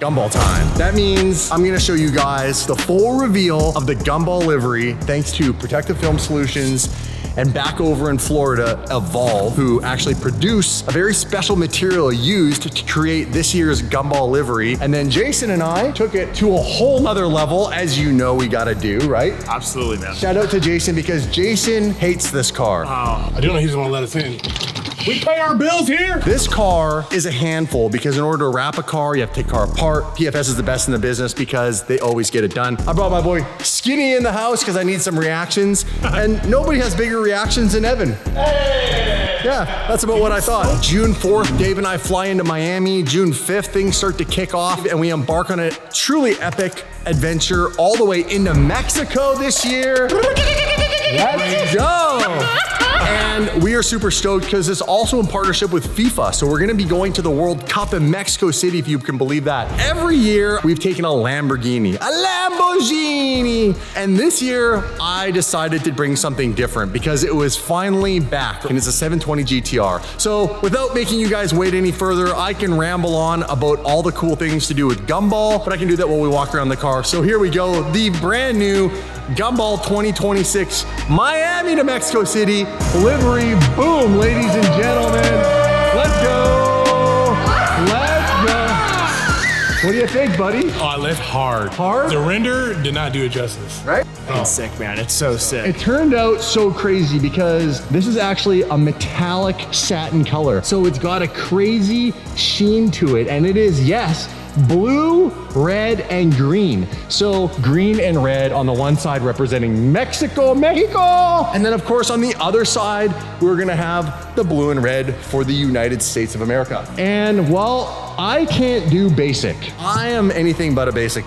Gumball time. That means I'm gonna show you guys the full reveal of the Gumball livery thanks to Protective Film Solutions and back over in Florida, Evolve, who actually produce a very special material used to create this year's Gumball livery. And then Jason and I took it to a whole nother level, as you know we gotta do, right? Absolutely, man. Shout out to Jason because Jason hates this car. I do know he's gonna let us in. We pay our bills here. This car is a handful because in order to wrap a car, you have to take car apart. PFS is the best in the business because they always get it done. I brought my boy Skinny in the house because I need some reactions, and nobody has bigger reactions than Evan. Hey! Yeah, that's about what I thought. June 4th, Dave and I fly into Miami. June 5th, things start to kick off and we embark on a truly epic adventure all the way into Mexico this year. Let's go! And we are super stoked because it's also in partnership with FIFA. So we're gonna be going to the World Cup in Mexico City, if you can believe that. Every year, we've taken a Lamborghini. And this year, I decided to bring something different because it was finally back, and it's a 720 GTR. So without making you guys wait any further, I can ramble on about all the cool things to do with Gumball, but I can do that while we walk around the car. So here we go, the brand new Gumball 2026 Miami to Mexico City livery. Boom, ladies and gentlemen. Let's go. Let's go. What do you think, buddy? Oh, I left hard. Hard? The render did not do it justice. Right? It's sick, man. It's so sick. It turned out so crazy because this is actually a metallic satin color. So it's got a crazy sheen to it. And it is, yes, blue, red, and green. So green and red on the one side representing Mexico. And then of course on the other side, we're gonna have the blue and red for the United States of America. And well, I can't do basic. I am anything but a basic.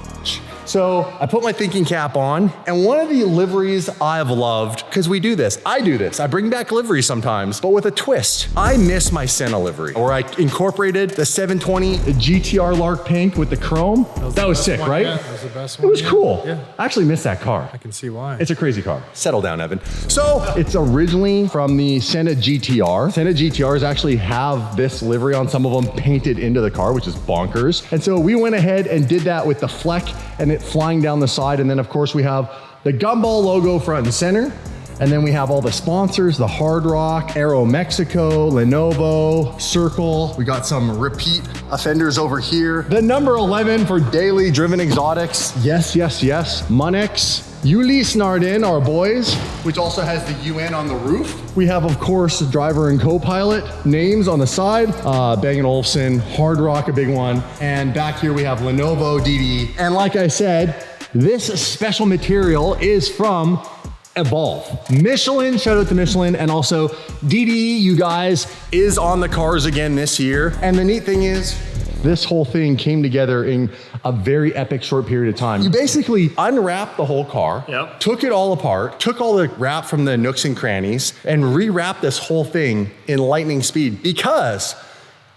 So I put my thinking cap on, and one of the liveries I've loved, because we do this, I bring back liveries sometimes, but with a twist. I miss my Senna livery, where I incorporated the 720 GTR Lark Pink with the chrome. That was sick, right? Yeah, that was the best one. It was cool. Yeah. I actually miss that car. I can see why. It's a crazy car. Settle down, Evan. So it's originally from the Senna GTR. Senna GTRs actually have this livery on some of them painted into the car, which is bonkers. And so we went ahead and did that with the Fleck and it flying down the side. And then of course we have the Gumball logo front and center. And then we have all the sponsors, the Hard Rock, Aero Mexico, Lenovo, Circle. We got some repeat offenders over here. The number 11 for Daily Driven Exotics. Yes, yes, yes. Munex. Ulysse Nardin, our boys, which also has the UN on the roof. We have, of course, driver and co-pilot names on the side. Bang & Olufsen, Hard Rock, a big one. And back here we have Lenovo, DD. And like I said, this special material is from Evolve. Michelin, shout out to Michelin, and also DD, you guys, is on the cars again this year. And the neat thing is, this whole thing came together in a very epic short period of time. You basically unwrapped the whole car, took it all apart, took all the wrap from the nooks and crannies, and rewrapped this whole thing in lightning speed because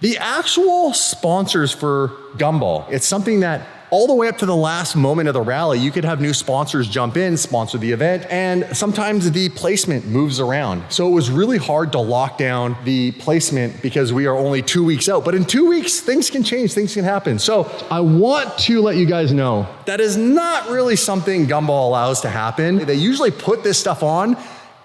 the actual sponsors for Gumball, it's something that all the way up to the last moment of the rally, you could have new sponsors jump in, sponsor the event, and sometimes the placement moves around. So it was really hard to lock down the placement because we are only 2 weeks out. But in 2 weeks, things can change, things can happen. So I want to let you guys know that is not really something Gumball allows to happen. They usually put this stuff on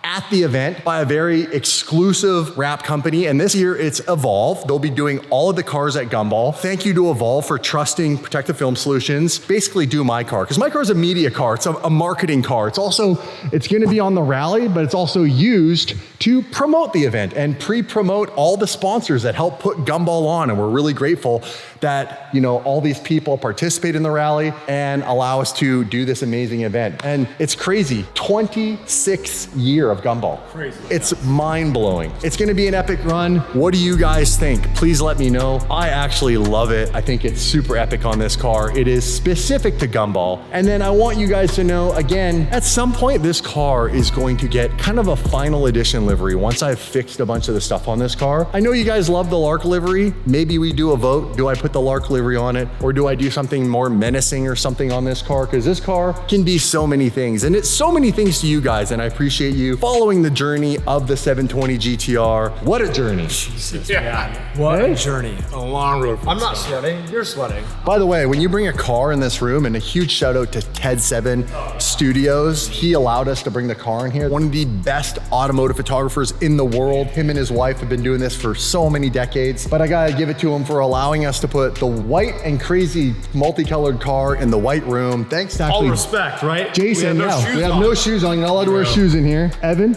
at the event by a very exclusive wrap company. And this year it's Evolve. They'll be doing all of the cars at Gumball. Thank you to Evolve for trusting Protective Film Solutions. Basically do my car, because my car is a media car. It's a marketing car. It's gonna be on the rally, but it's also used to promote the event and pre-promote all the sponsors that help put Gumball on. And we're really grateful that, you know, all these people participate in the rally and allow us to do this amazing event. And it's crazy, 26th year of Gumball. Crazy. It's mind-blowing. It's gonna be an epic run. What do you guys think? Please let me know. I actually love it. I think it's super epic on this car. It is specific to Gumball. And then I want you guys to know, again, at some point this car is going to get kind of a final edition livery once I've fixed a bunch of the stuff on this car. I know you guys love the Lark livery. Maybe we do a vote. Do I put put the Lark livery on it? Or do I do something more menacing or something on this car? Because this car can be so many things, and it's so many things to you guys, and I appreciate you following the journey of the 720 GTR. What a journey. Jesus, man. What a journey. A long road. I'm not sweating. You're sweating. By the way, when you bring a car in this room, and a huge shout out to Ted7 Studios, he allowed us to bring the car in here. One of the best automotive photographers in the world. Him and his wife have been doing this for so many decades, but I gotta give it to him for allowing us to put the white and crazy multicolored car in the white room. Thanks to actually All respect, right? Jason. We have No shoes on. You're not allowed to wear shoes in here. Evan,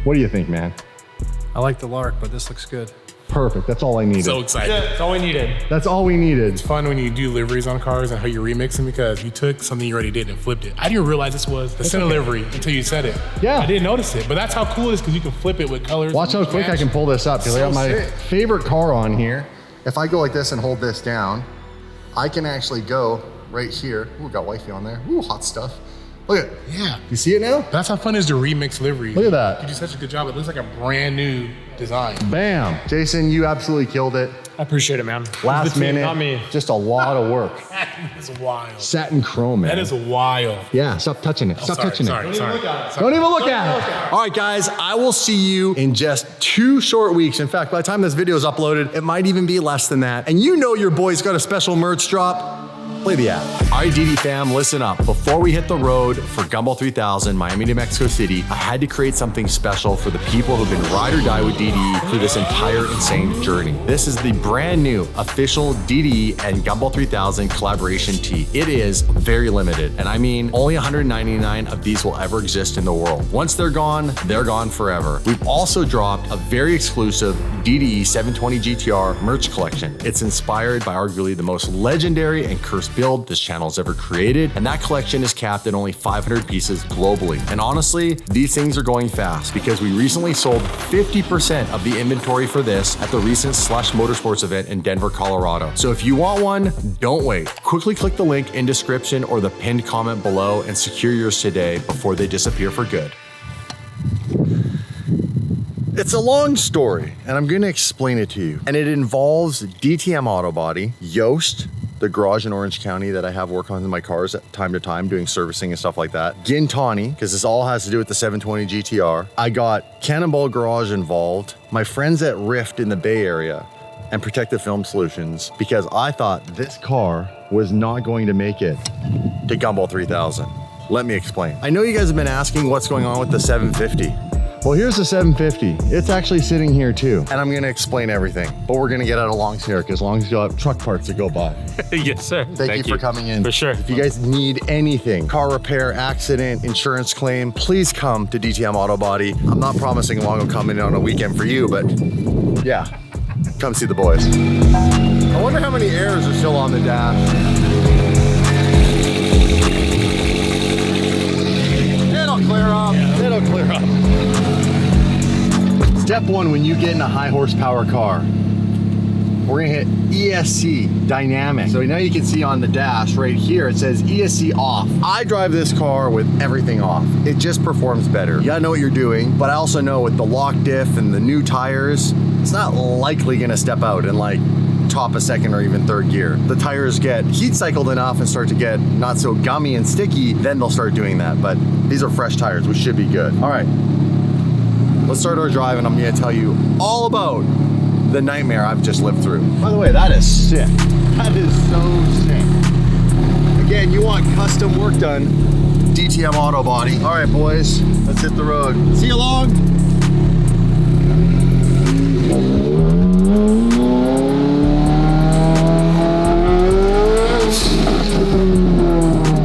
what do you think, man? I like the Lark, but this looks good. Perfect. That's all I needed. So excited. That's all we needed. That's all we needed. It's fun when you do liveries on cars and how you remix them because you took something you already did and flipped it. I didn't realize this was the center livery until you said it. Yeah. I didn't notice it, but that's how cool it is because you can flip it with colors. Watch how quick I can pull this up because I got my sick. favorite car on here. If I go like this and hold this down, I can actually go right here. Ooh, got wifey on there. Ooh, hot stuff. Look at it. Yeah. You see it now? That's how fun it is to remix liveries. Look at that. You do such a good job. It looks like a brand new design. Bam. Jason, you absolutely killed it. I appreciate it, man. Last The team, minute, not me. just a lot of work. That's wild. Satin chrome, man. That is wild. Yeah, stop touching it. Stop touching it. Sorry. Don't even look at it. All right, guys, I will see you in just 2 short weeks. In fact, by the time this video is uploaded, it might even be less than that. And you know your boy's got a special merch drop. Play the app. All right, DD fam, listen up. Before we hit the road for Gumball 3000, Miami to Mexico City, I had to create something special for the people who've been ride or die with DD through this entire insane journey. This is the brand new official DD and Gumball 3000 collaboration tee. It is very limited, and I mean only 199 of these will ever exist in the world. Once they're gone forever. We've also dropped a very exclusive DD 720 GTR merch collection. It's inspired by arguably the most legendary and cursed build this channel's ever created, and that collection is capped at only 500 pieces globally. And honestly, these things are going fast because we recently sold 50% of the inventory for this at the recent Slush Motorsports event in Denver, Colorado. So if you want one, don't wait. Quickly click the link in description or the pinned comment below and secure yours today before they disappear for good. It's a long story, and I'm gonna explain it to you. And it involves DTM Auto Body, Yoast, the garage in Orange County that I have work on in my cars at time to time, doing servicing and stuff like that. Gintani, because this all has to do with the 720 GTR. I got Cannonball Garage involved, my friends at Rift in the Bay Area, and Protective Film Solutions, because I thought this car was not going to make it to Gumball 3000. Let me explain. I know you guys have been asking what's going on with the 750. Well, here's the 750. It's actually sitting here too. And I'm gonna explain everything, but we're gonna get out of Long's here because Long's got truck parts to go by. Yes, sir. Thank you for coming in. For sure. If you guys need anything, car repair, accident, insurance claim, please come to DTM Auto Body. I'm not promising Long will come in on a weekend for you, but yeah, come see the boys. I wonder how many airs are still on the dash. It'll clear up. Yeah. It'll clear up. Step one, when you get in a high horsepower car, we're gonna hit ESC dynamic. So now you can see on the dash right here, it says ESC off. I drive this car with everything off. It just performs better. You gotta know what you're doing, but I also know with the lock diff and the new tires, it's not likely gonna step out in like top of second or even third gear. The tires get heat cycled enough and start to get not so gummy and sticky, then they'll start doing that. But these are fresh tires, which should be good. All right. Let's start our drive and I'm gonna tell you all about the nightmare I've just lived through. By the way, that is sick. That is so sick. Again, you want custom work done, DTM Auto Body. All right, boys, let's hit the road. See you Long.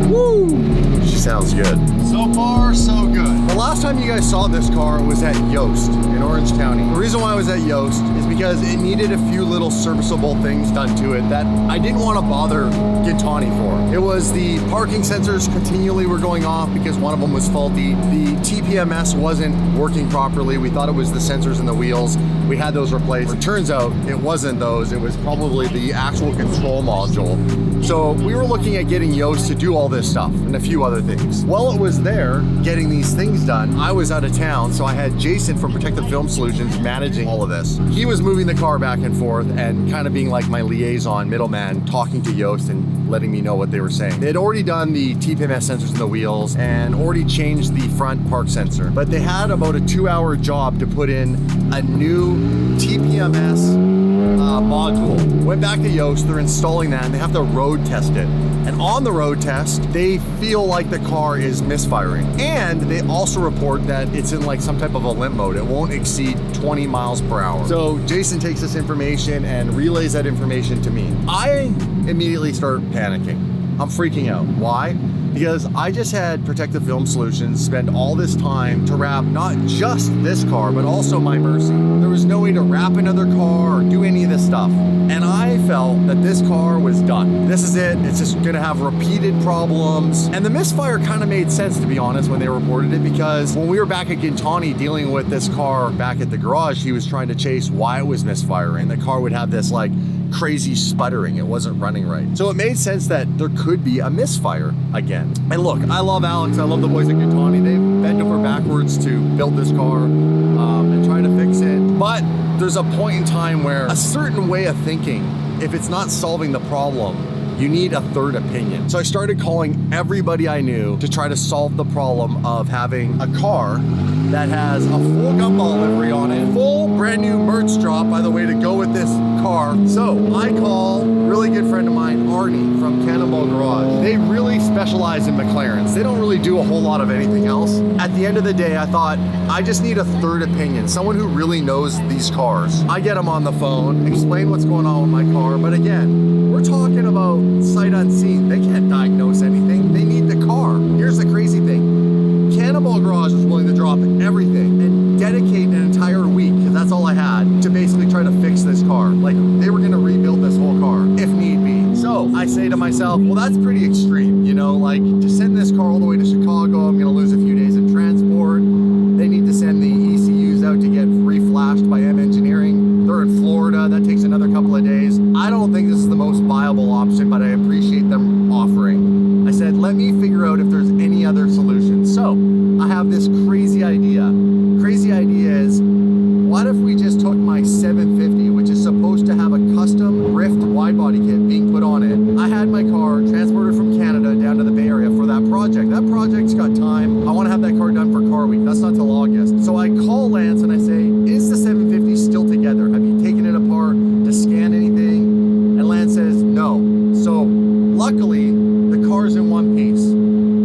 Woo! She sounds good. So far, so good. The last time you guys saw this car was at Yoast in Orange County. The reason why I was at Yoast is because it needed a few little serviceable things done to it that I didn't want to bother Gintani for. It was the parking sensors continually were going off because one of them was faulty. The TPMS wasn't working properly. We thought it was the sensors in the wheels. We had those replaced. It turns out it wasn't those. It was probably the actual control module. So we were looking at getting Yoast to do all this stuff and a few other things. While it was there getting these things done, I was out of town, so I had Jason from Protective Film Solutions managing all of this. He was moving the car back and forth and kind of being like my liaison middleman, talking to Yoast and letting me know what they were saying. They had already done the TPMS sensors in the wheels and already changed the front park sensor, but they had about a 2-hour job to put in a new TPMS module. Went back to Yoast, they're installing that and they have to road test it. And on the road test, they feel like the car is misfiring. And they also report that it's in like some type of a limp mode. It won't exceed 20 miles per hour. So Jason takes this information and relays that information to me. I immediately start panicking. I'm freaking out. Why? Because I just had Protective Film Solutions spend all this time to wrap not just this car, but also my Mercy. There was no way to wrap another car or do any of this stuff. And I felt that this car was done. This is it. It's just gonna have repeated problems. And the misfire kind of made sense, to be honest, when they reported it, because when we were back at Gintani dealing with this car back at the garage, he was trying to chase why it was misfiring. The car would have this like crazy sputtering. It wasn't running right. So it made sense that there could be a misfire again. And look, I love Alex. I love the boys at Gintani. They've bent over backwards to build this car and try to fix it. But there's a point in time where a certain way of thinking, if it's not solving the problem, you need a third opinion. So I started calling everybody I knew to try to solve the problem of having a car that has a full Gumball livery on it, full brand new merch drop, by the way, to go with this car. So I call a really good friend of mine, Arnie from Cannonball Garage. They really specialize in McLarens. They don't really do a whole lot of anything else. At the end of the day, I thought, I just need a third opinion, someone who really knows these cars. I get them on the phone, explain what's going on with my car, but again, we're talking about sight unseen. They can't diagnose anything. They need the car. Here's the crazy thing. Cannonball Garage was willing to drop everything and dedicate an entire week, because that's all I had, to basically try to fix this car. Like, they were gonna rebuild this whole car, if need be. So I say to myself, well, that's pretty extreme, you know, like to send this car all the way to Chicago, I'm gonna lose a few days in transport. They need to send the ECUs out to get reflashed by M Engineering. They're in Florida, that takes another couple of days. I don't think this is the most viable option, but I appreciate them offering. I said, let me figure out if there's any other solution. So I have this crazy idea. Crazy idea is, what if we just took my 750, which is supposed to have a custom Rift wide body kit being put on it. I had my car transported from Canada down to the Bay Area for that project. That project's got time. I want to have that car done for Car Week. That's not till August. So I call Lance and I say, is the 750 still together? Have you taken it apart to scan anything? And Lance says, no. So luckily, the car's in one piece.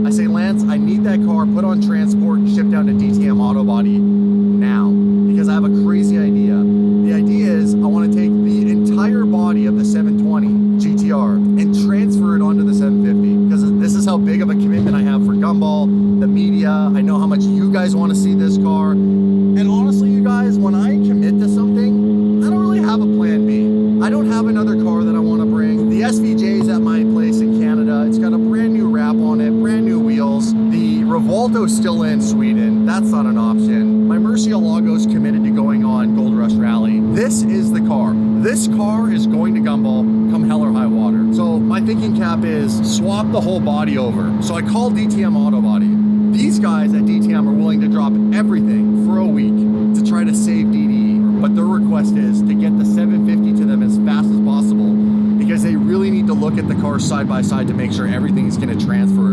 I say, Lance, I need that car put on transport and shipped down to DTM Auto Body now, because I have a crazy idea. The idea is I want to take the entire body of the 720 GTR and transfer it onto the 750, because this is how big of a commitment I have for Gumball, the media. I know how much you guys want to see this car. And honestly, you guys, when I commit to something, I don't really have a plan B. I don't have another car that I want to bring. The SVJ is at my place in Canada. It's got a brand new wrap on it, brand new wheels. The Revolto's still in Sweden. That's not an option. My Murcielago's committed to going on Gold Rush Rally. This is the car. This car is going to Gumball come hell or high water. So my thinking cap is swap the whole body over. So I called DTM Auto Body. These guys at DTM are willing to drop everything for a week to try to save DDE. But their request is to get the 750 to them as fast as possible, because they really need to look at the cars side by side to make sure everything's going to transfer,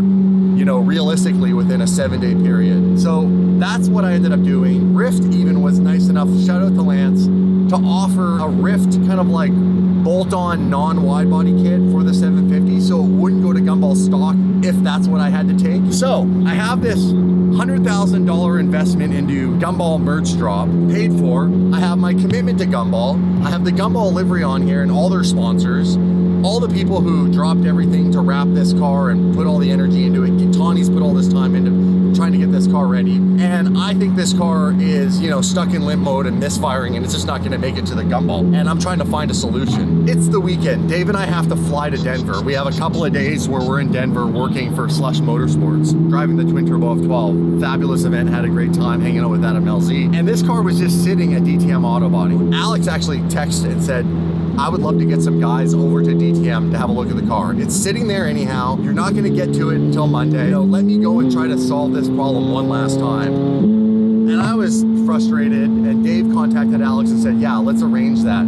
you know, realistically within a 7-day period. So that's what I ended up doing. Rift even was nice enough, shout out to Lance, to offer a Rift kind of like bolt-on non-wide body kit for the 750, so it wouldn't go to Gumball stock if that's what I had to take. So I have this $100,000 investment into Gumball merch drop paid for. I have my commitment to Gumball. I have the Gumball livery on here and all their sponsors, all the people who dropped everything to wrap this car and put all the energy into it. Tawny's put all this time into trying to get this car ready. And I think this car is, you know, stuck in limp mode and misfiring, and it's just not gonna make it to the Gumball. And I'm trying to find a solution. It's the weekend. Dave and I have to fly to Denver. We have a couple of days where we're in Denver working for Slush Motorsports, driving the Twin Turbo F12. Fabulous event, had a great time hanging out with Adam LZ. And this car was just sitting at DTM Auto Body. Alex actually texted and said, I would love to get some guys over to DTM to have a look at the car. It's sitting there anyhow. You're not gonna get to it until Monday. You know, let me go and try to solve this problem one last time. And I was frustrated, and Dave contacted Alex and said, yeah, let's arrange that.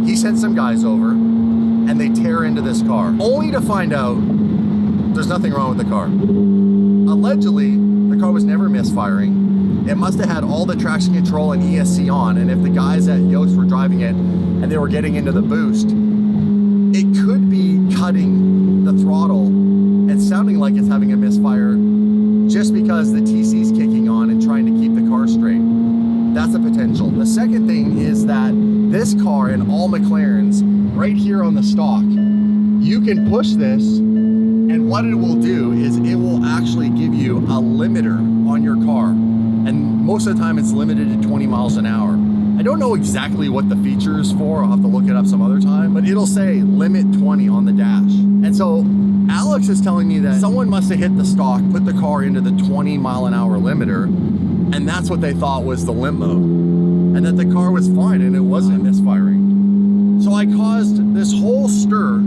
He sent some guys over, and they tear into this car, only to find out there's nothing wrong with the car. Allegedly, the car was never misfiring. It must have had all the traction control and ESC on, and if the guys at Yost were driving it and they were getting into the boost, it could be cutting the throttle and sounding like it's having a misfire just because the TC's kicking on and trying to keep the car straight. That's a potential. The second thing is that this car and all McLarens, right here on the stock, you can push this, and what it will do is it will actually give you a limiter on your car. And most of the time it's limited to 20 miles an hour. I don't know exactly what the feature is for. I'll have to look it up some other time, but it'll say limit 20 on the dash. And so Alex is telling me that someone must have hit the stock, put the car into the 20 mile an hour limiter, and that's what they thought was the limp mode. And that the car was fine and it wasn't misfiring. So I caused this whole stir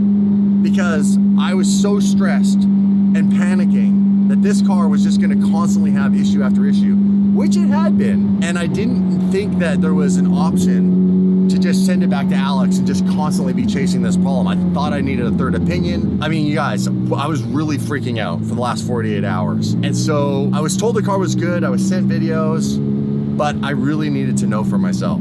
because I was so stressed and panicking that this car was just gonna constantly have issue after issue, which it had been. And I didn't think that there was an option to just send it back to Alex and just constantly be chasing this problem. I thought I needed a third opinion. I mean, you guys, I was really freaking out for the last 48 hours. And so I was told the car was good, I was sent videos, but I really needed to know for myself.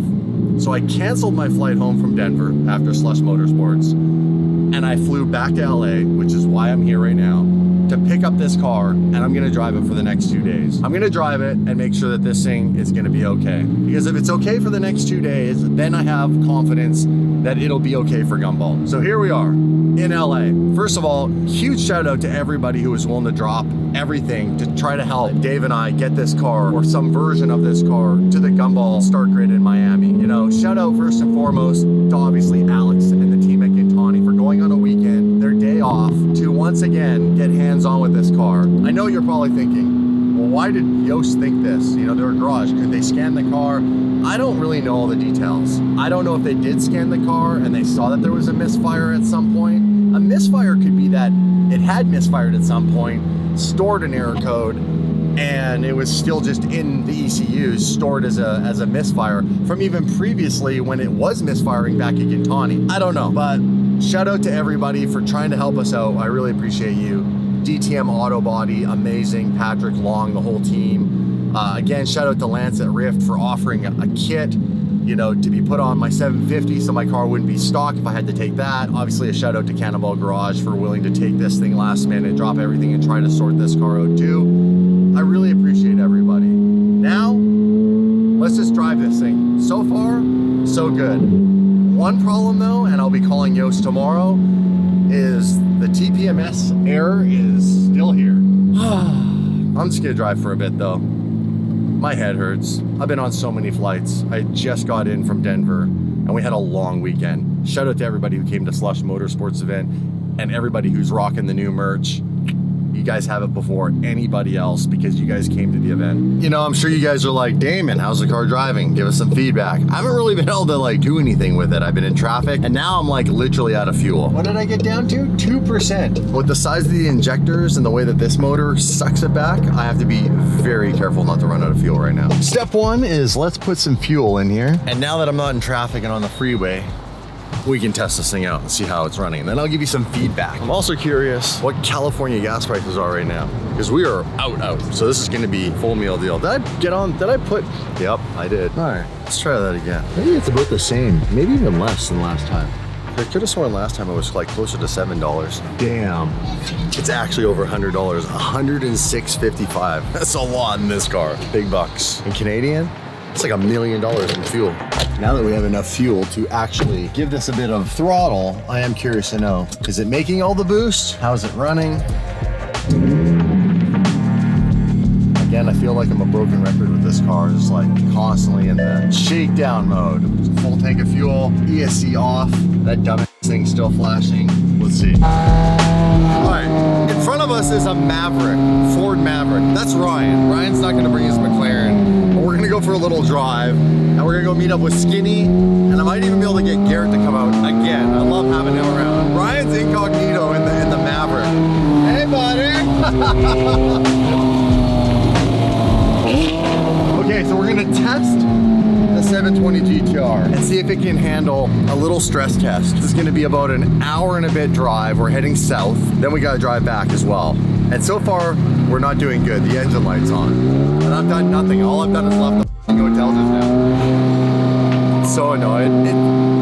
So I canceled my flight home from Denver after Slush Motorsports, and I flew back to LA, which is why I'm here right now, to pick up this car, and I'm gonna drive it for the next 2 days. I'm gonna drive it and make sure that this thing is gonna be okay. Because if it's okay for the next 2 days, then I have confidence that it'll be okay for Gumball. So here we are in LA. First of all, huge shout out to everybody who was willing to drop everything to try to help Dave and I get this car, or some version of this car, to the Gumball start grid in Miami. You know, shout out first and foremost to obviously Alex and the team at Gintani for going on a weekend, their day off, to once again get hands-on with this car. I know you're probably thinking, well, why did Yost think this? You know, they're a garage. Could they scan the car? I don't really know all the details. I don't know if they did scan the car and they saw that there was a misfire at some point. A misfire could be that it had misfired at some point, stored an error code, and it was still just in the ECUs, stored as a misfire from even previously when it was misfiring back at Gintani. I don't know, but shout out to everybody for trying to help us out. I really appreciate you. DTM Auto Body, amazing. Patrick Long, the whole team. Again, shout out to Lance at Rift for offering a kit, you know, to be put on my 750 so my car wouldn't be stock if I had to take that. Obviously a shout out to Cannonball Garage for willing to take this thing last minute, drop everything and try to sort this car out too. I really appreciate everybody. Now, let's just drive this thing. So far, so good. One problem though, and I'll be calling Yost tomorrow, is the TPMS error is still here. I'm just gonna drive for a bit though. My head hurts. I've been on so many flights. I just got in from Denver and we had a long weekend. Shout out to everybody who came to Slush Motorsports event and everybody who's rocking the new merch. You guys have it before anybody else because you guys came to the event. You know, I'm sure you guys are like, Damon, how's the car driving? Give us some feedback. I haven't really been able to like do anything with it. I've been in traffic and now I'm like literally out of fuel. What did I get down to? 2%. With the size of the injectors and the way that this motor sucks it back, I have to be very careful not to run out of fuel right now. Step one is let's put some fuel in here. And now that I'm not in traffic and on the freeway, we can test this thing out and see how it's running. And then I'll give you some feedback. I'm also curious what California gas prices are right now because we are out. So this is gonna be full meal deal. Did I put? Yep, I did. All right, let's try that again. Maybe it's about the same, maybe even less than last time. I could have sworn last time it was like closer to $7. Damn. It's actually over $100, $106.55. That's a lot in this car. Big bucks. In Canadian, it's like $1 million in fuel. Now that we have enough fuel to actually give this a bit of throttle, I am curious to know, is it making all the boost? How's it running? Again, I feel like I'm a broken record with this car. It's like constantly in the shakedown mode. Full tank of fuel, ESC off. That dumb thing still flashing. Let's see. All right, in front of us is a Maverick, Ford Maverick. That's Ryan. Ryan's not gonna bring his McLaren, but we're gonna go for a little drive, and we're gonna go meet up with Skinny, and I might even be able to get Garrett to come out again. I love having him around. Ryan's incognito in the Maverick. Hey, buddy. Okay, so we're gonna gonna test the 720 GTR and see if it can handle a little stress test. This is gonna be about an hour and a bit drive. We're heading south, then we gotta drive back as well. And so far, we're not doing good. The engine light's on. And I've done nothing. All I've done is left the hotel just now. I'm so annoyed. It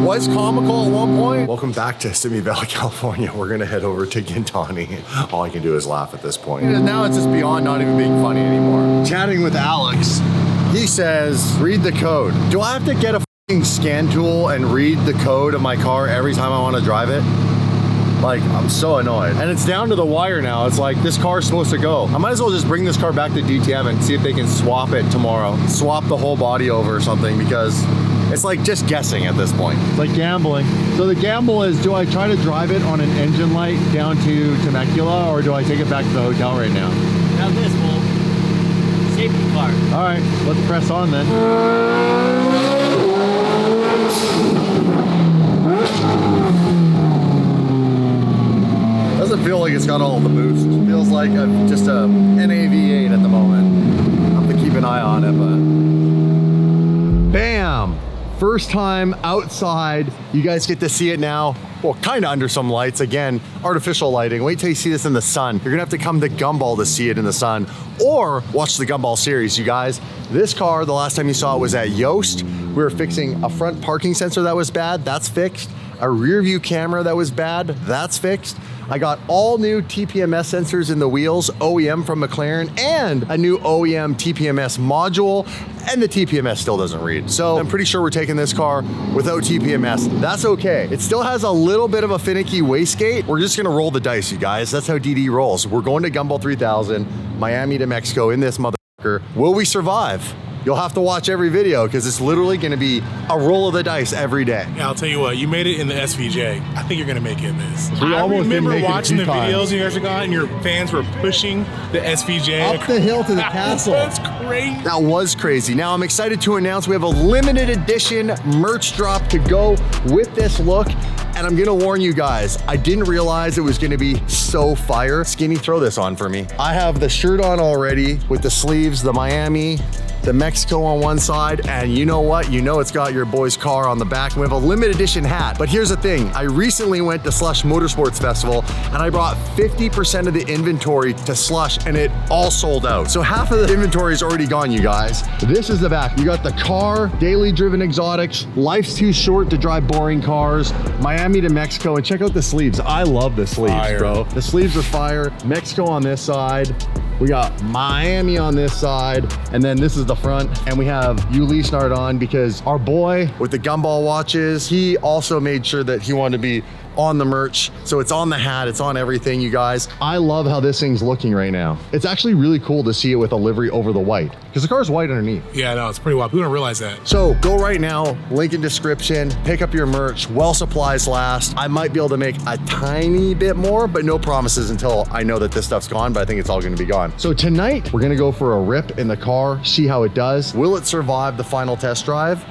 was comical at one point. Welcome back to Simi Valley, California. We're gonna head over to Gintani. All I can do is laugh at this point. Now it's just beyond not even being funny anymore. Chatting with Alex, he says, read the code. Do I have to get a fucking scan tool and read the code of my car every time I want to drive it? Like, I'm so annoyed. And it's down to the wire now. It's like, this car's supposed to go. I might as well just bring this car back to DTM and see if they can swap it tomorrow. Swap the whole body over or something, because it's like just guessing at this point. It's like gambling. So the gamble is, do I try to drive it on an engine light down to Temecula, or do I take it back to the hotel right now? Now this will safety car. All right, let's press on then. Doesn't feel like it's got all the boost. It feels like just a NAV8 at the moment. I'll have to keep an eye on it, but... Bam! First time outside. You guys get to see it now. Well, kind of under some lights. Again, artificial lighting. Wait till you see this in the sun. You're gonna have to come to Gumball to see it in the sun, or watch the Gumball series, you guys. This car, the last time you saw it was at Yoast. We were fixing a front parking sensor that was bad. That's fixed. A rear view camera that was bad. That's fixed. I got all new TPMS sensors in the wheels, OEM from McLaren, and a new OEM TPMS module, and the TPMS still doesn't read. So I'm pretty sure we're taking this car without TPMS. That's okay. It still has a little bit of a finicky wastegate. We're just gonna roll the dice, you guys. That's how DD rolls. We're going to Gumball 3000, Miami to Mexico in this motherfucker. Will we survive? You'll have to watch every video, because it's literally gonna be a roll of the dice every day. Yeah, I'll tell you what, you made it in the SVJ. I think you're gonna make it in this. We almost didn't remember make it a watching few the times. videos you guys are going, and your fans were pushing the SVJ. Up the hill to the castle. That's crazy. That was crazy. Now I'm excited to announce we have a limited edition merch drop to go with this look. And I'm gonna warn you guys, I didn't realize it was gonna be so fire. Skinny, throw this on for me. I have the shirt on already with the sleeves, the Miami, the Mexico on one side, and you know what? You know it's got your boy's car on the back. We have a limited edition hat. But here's the thing, I recently went to Slush Motorsports Festival and I brought 50% of the inventory to Slush, and it all sold out. So half of the inventory is already gone, you guys. This is the back. You got the car, daily driven exotics, life's too short to drive boring cars, Miami to Mexico, and check out the sleeves. I love the sleeves, Fire. bro. The sleeves are fire. Mexico on this side. We got Miami on this side, and then this is the front, and we have Yuli Snart on, because our boy with the Gumball watches, he also made sure that he wanted to be on the merch. So it's on the hat, it's on everything, you guys. I love how this thing's looking right now. It's actually really cool to see it with a livery over the white, because the car's white underneath. Yeah, no, it's pretty wild. People don't realize that. So go right now, link in description, pick up your merch. Well, supplies last. I might be able to make a tiny bit more, but no promises until I know that this stuff's gone, but I think it's all gonna be gone. So tonight, we're gonna go for a rip in the car, see how it does. Will it survive the final test drive?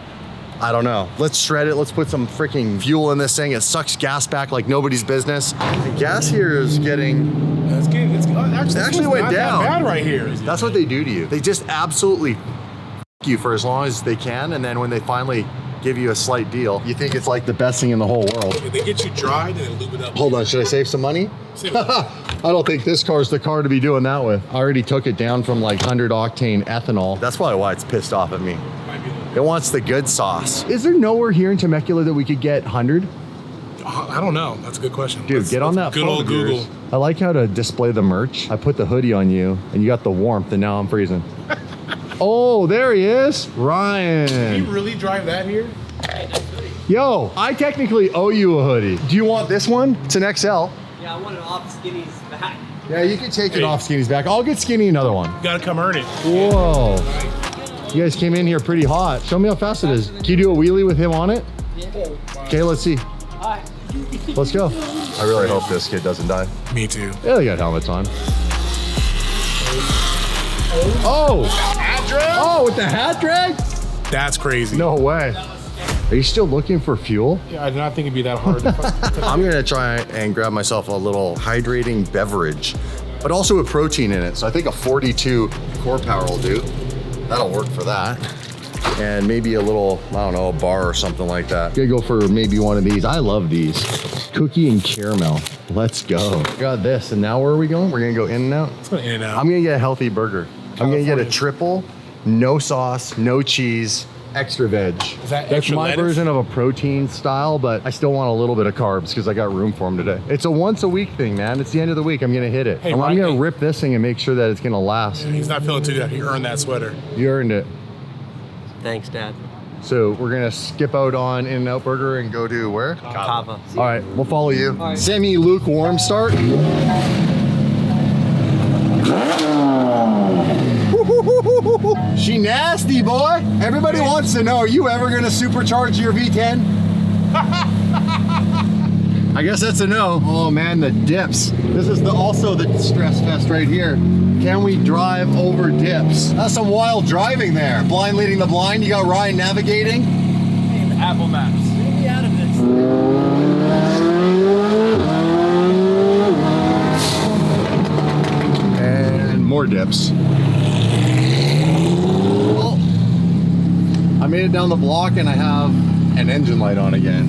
I don't know. Let's shred it. Let's put some freaking fuel in this thing. It sucks gas back like nobody's business. The gas here is getting... It actually went down. Bad right here. That's what they do to you. They just absolutely you for as long as they can, and then when they finally give you a slight deal, you think it's like the best thing in the whole world. They get you dry, then lube it up. Hold on, should I save some money? I don't think this car's the car to be doing that with. I already took it down from like 100 octane ethanol. That's probably why it's pissed off at me. It wants the good sauce. Is there nowhere here in Temecula that we could get 100? I don't know. That's a good question. Dude, get on that good phone old of yours. Google. I like how to display the merch. I put the hoodie on you, and you got the warmth, and now I'm freezing. Oh, there he is. Can you Ryan. really drive that here? Yo, I technically owe you a hoodie. Do you want this one? It's an XL. Yeah, I want it off Skinny's back. Yeah, you can take it off Skinny's back. I'll get Skinny another one. You gotta come earn it. Whoa. You guys came in here pretty hot. Show me how fast it is. Can you do a wheelie with him on it? Yeah. Okay, let's see. Hi. Let's go. I really hope this kid doesn't die. Me too. Yeah, they got helmets on. Oh! Hat drag? Oh, with the hat drag? That's crazy. No way. Are you still looking for fuel? Yeah, I did not think it'd be that hard. I'm gonna try and grab myself a little hydrating beverage, but also with protein in it. So I think a 42 core power will do. That'll work for that. and maybe a little, I don't know, a bar or something like that. Gonna go for maybe one of these. I love these. Cookie and caramel. Let's go. Got this, and now where are we going? We're gonna go In-N-Out. Let's go In-N-Out. I'm gonna get a healthy burger. I'm gonna get a triple, no sauce, no cheese, extra veg. Is that That's extra my lettuce? version of a protein style, but I still want a little bit of carbs because I got room for them today. It's a once a week thing, man. It's the end of the week. I'm gonna hit it. Hey, I'm Ryan, gonna rip this thing and make sure that it's gonna last. He's not feeling too good. He earned that sweater. You earned it. Thanks, Dad. So we're gonna skip out on In-N-Out Burger and go to where? Kava. All right, we'll follow you. All right. Semi-lukewarm start. She nasty, boy. Everybody wants to know, are you ever gonna supercharge your V10? I guess that's a no. Oh man, the dips. This is also the stress fest right here. Can we drive over dips? That's some wild driving there. Blind leading the blind. You got Ryan navigating. Apple Maps. Get me out of this. And more dips. Well, I made it down the block and I have an engine light on again.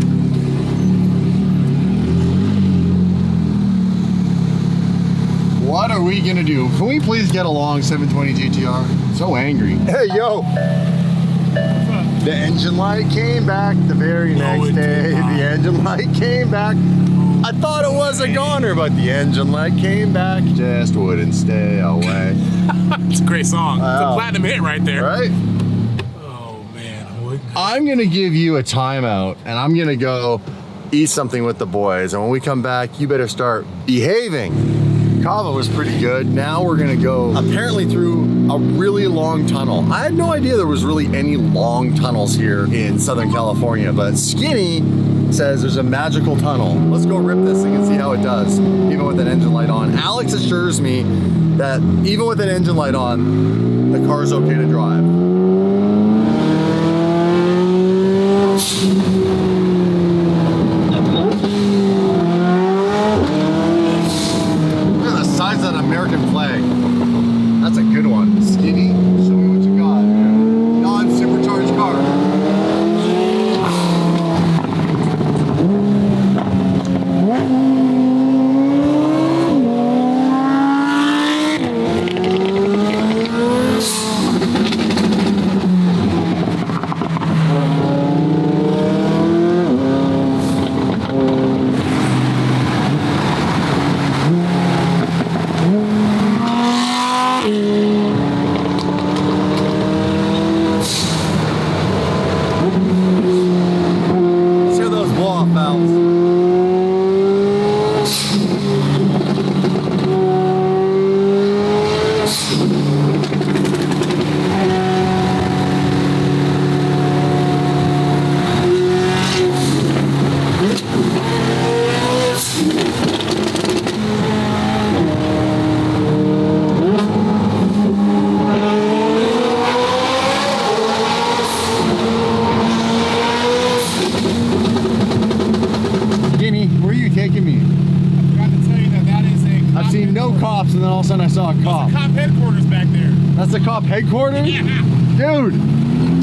What are we gonna do? Can we please get along, 720 GTR? So angry. Hey, yo. The engine light came back the very next day. The engine light came back. I thought it was a goner, but the engine light came back. Just wouldn't stay away. It's a great song. It's Wow. a platinum hit right there. Right? Oh, man. I'm gonna give you a timeout and I'm gonna go eat something with the boys. And when we come back, you better start behaving. Kava was pretty good. Now we're gonna go apparently through a really long tunnel. I had no idea there was really any long tunnels here in Southern California, but Skinny says there's a magical tunnel. Let's go rip this thing and see how it does, even with an engine light on. Alex assures me that even with an engine light on, the car's okay to drive. Look at the size of that American flag. That's a good one. Skinny, show me what you got. Non-supercharged car. Let's hear those blow-off valves. Guinea, where are you taking me? I forgot to tell you that is a I've seen no cops and then all of a sudden I saw a cop. cop headquarters back there. That's the cop headquarters? Yeah. Dude,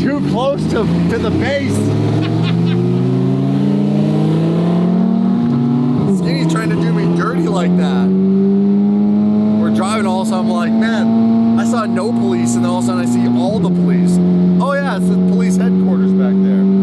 too close to the base. Skinny's trying to do me dirty like that. We're driving all of a sudden, I'm like, man, I saw no police and then all of a sudden I see all the police. Oh yeah, it's the police headquarters back there.